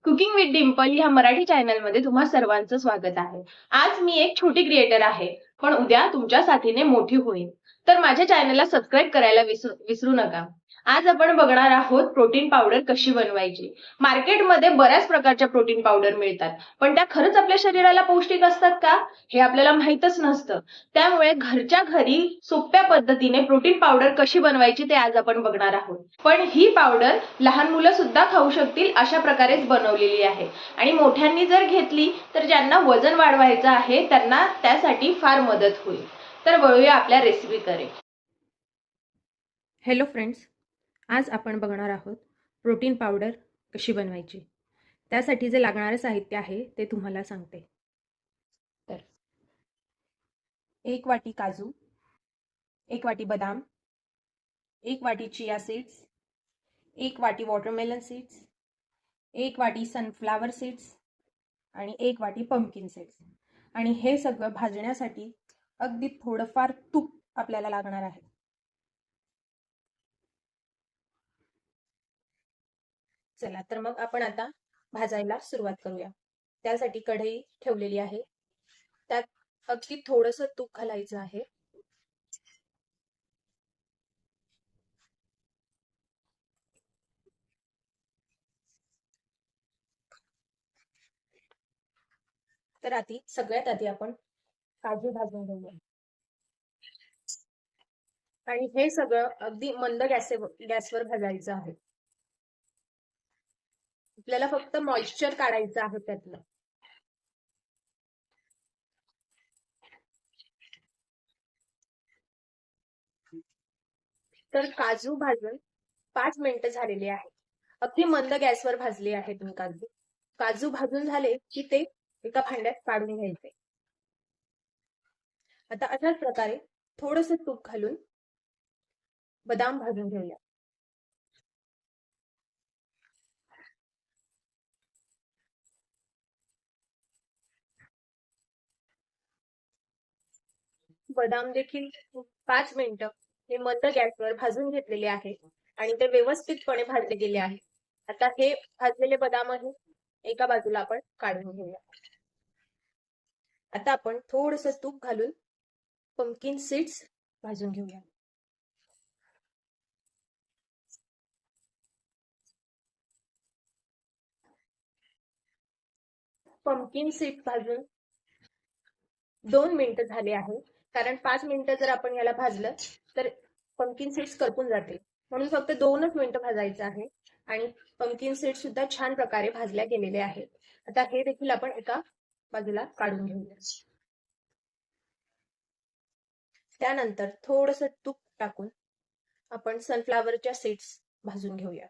Cooking with Dimple ह्या मराठी चॅनलमध्ये तुम्हा सर्वांचं स्वागत आहे. आज मी एक छोटी क्रिएटर आहे, पण उद्या तुमच्या साथीने मोठी होईल. तर माझ्या चॅनलला सबस्क्राईब करायला विसरू नका. आज आपण बघणार आहोत प्रोटीन पावडर कशी बनवायची. मार्केटमध्ये बऱ्याच प्रकारच्या प्रोटीन पावडर मिळतात, पण त्या खरंच आपल्या शरीराला पौष्टिक असतात का? हे आपल्याला माहीतच नसतं. त्यामुळे घरच्या घरी सोप्या पद्धतीने प्रोटीन पावडर कशी बनवायची ते आज आपण बघणार आहोत. पण ही पावडर लहान मुलं सुद्धा खाऊ शकतील अशा प्रकारेच बनवलेली आहे आणि मोठ्यांनी जर घेतली तर ज्यांना वजन वाढवायचं आहे त्यांना त्यासाठी फार मदत होईल. तर वळूया आपल्या रेसिपीकडे. हॅलो फ्रेंड्स, आज आपण बघणार आहोत प्रोटीन पावडर कशी बनवायची. त्यासाठी जे लागणारे साहित्य आहे ते तुम्हाला सांगते. तर 1 वाटी काजू, 1 वाटी बदाम, 1 वाटी चिया सीड्स, 1 वाटी वॉटरमेलन सीड्स, 1 वाटी सनफ्लावर सीड्स आणि 1 वाटी पंपकिन सीड्स. आणि हे सगळं भाजण्यासाठी अगदी थोडंफार तूप आपल्याला लागणार आहे. चला तर मग आपण आता भाजायला सुरुवात करूया. त्यासाठी कढई ठेवलेली आहे, त्यात अगदी थोडंसं तूप घालायचं आहे. तर सगळ्यात आधी आपण काजू भाजून घेऊया आणि हे सगळं अगदी मंद गॅसवर भाजायचं आहे. आपल्याला फक्त मॉइश्चर काढायचं आहे त्यातलं. तर काजू भाजून 5 मिनिटं झालेली आहे. अगदी मंद गॅसवर भाजले आहेत मी काजू. काजू भाजून झाले की ते एका भांड्यात काढून घ्यायचे. आता अशाच प्रकारे थोडंसं तूप घालून बदाम भाजून घेऊया. बदाम देखील 5 मिनिटं हे मंद गॅसवर भाजून घेतलेले आहे आणि ते व्यवस्थितपणे भाजले गेले आहे. आता हे भाजलेले बदाम आहे एका बाजूला आपण काढून घेऊया. आता आपण थोडंसं तूप घालून पंपकिन सीड्स भाजून घेऊया. पंपकिन सीड्स भाजून 2 मिनिटं झाले आहे, कारण 5 मिनिटं जर आपण याला भाजलं तर पंपकिन सीड्स करपून जाते, म्हणून फक्त 2च मिनिटं भाजायचं आहे. आणि पंपकिन सीड्स सुद्धा छान प्रकारे भाजल्या गेलेले आहेत. आता हे देखील आपण एका बाजूला काढून घेऊया. त्यानंतर थोडंसं तूप टाकून आपण सनफ्लावरच्या सीड्स भाजून घेऊया.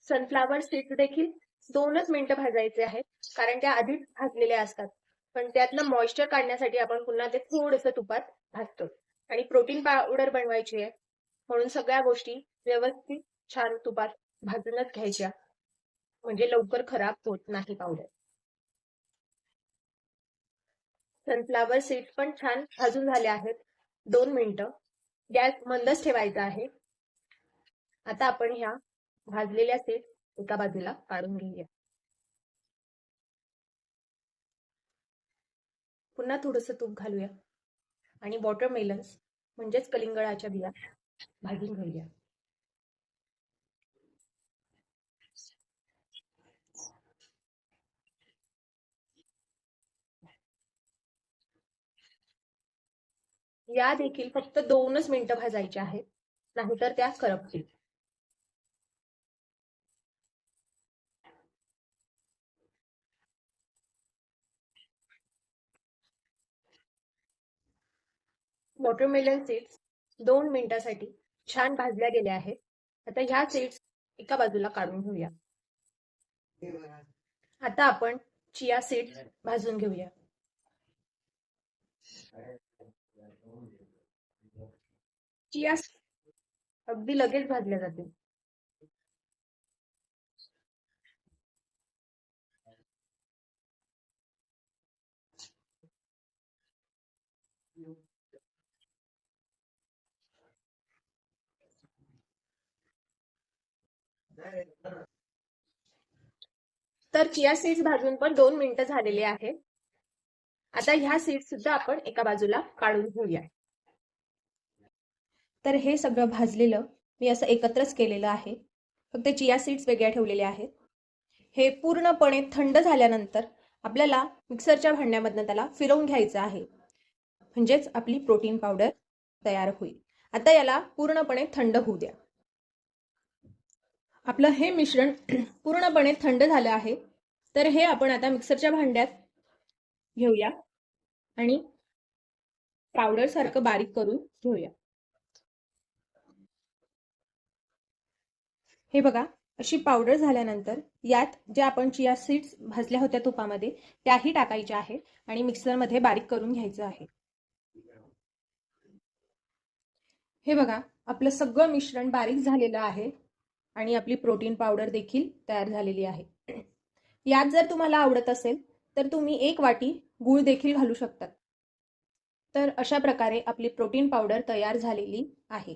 सनफ्लावर सीड्स देखील 2च मिनिटं भाजायचे आहेत, कारण त्या आधीच भाजलेल्या असतात. पण त्यातलं मॉइश्चर काढण्यासाठी आपण पुन्हा ते थोडंसं तुपात भाजतो. आणि प्रोटीन पावडर बनवायची आहे म्हणून सगळ्या गोष्टी व्यवस्थित छान तुपात भाजूनच घ्यायच्या, म्हणजे लवकर खराब होत नाही पावडर. सनफ्लावर सीड्स पण छान भाजून झाले आहेत. 2 मिनिटं गॅस मंदच ठेवायचा आहे. आता आपण ह्या भाजलेल्या सीड्स एका बाजूला काढून घेऊया. पुन्हा थोडंसं तूप घालूया आणि वॉटरमेलन्स म्हणजेच कलिंगडाच्या बिया भाजून घेऊया. या देखील फक्त 2च मिनिटं भाजायच्या आहेत, नाहीतर त्या करपतील. वॉटरमेलन सीड्स 2 मिनिटांसाठी छान भाजल्या गेल्या आहेत. आता ह्या सीड्स एका बाजूला काढून घेऊया. आता आपण चिया सीड्स भाजून घेऊया. चिया अगदी लगेच भाजल्या जातील. तर चिया सीड्स भाजून पण 2 मिनिटं झालेली आहेत. आता ह्या सीड्स सुद्धा आपण एका बाजूला काढून घेऊया. तर हे सगळं भाजलेलं मी असं एकत्रच केलेलं आहे. फक्त चिया सीड्स वेगळ्या ठेवलेल्या आहेत. हे पूर्णपणे थंड झाल्यानंतर आपल्याला मिक्सरच्या भांड्यामधनं त्याला फिरवून घ्यायचं आहे. म्हणजेच आपली प्रोटीन पावडर तयार होईल. आता याला पूर्णपणे थंड होऊ द्या. आपलं हे मिश्रण पूर्णपणे थंड झालं आहे. तर हे आपण आता मिक्सरच्या भांड्यात घेऊया आणि पावडर सारखं बारीक करून घेऊया. हे बघा, अशी पावडर झाल्यानंतर यात जे आपण चिया सीड्स भाजल्या होत्या तुपामध्ये त्याही टाकायच्या आहेत आणि मिक्सरमध्ये बारीक करून घ्यायचं आहे. हे बघा, आपलं सगळं मिश्रण बारीक झालेलं आहे आणि आपली प्रोटीन पावडर देखील तयार झालेली आहे. यात जर तुम्हाला आवडत असेल तर तुम्ही 1 वाटी गूळ देखील घालू शकतात. तर अशा प्रकारे आपली प्रोटीन पावडर तयार झालेली आहे.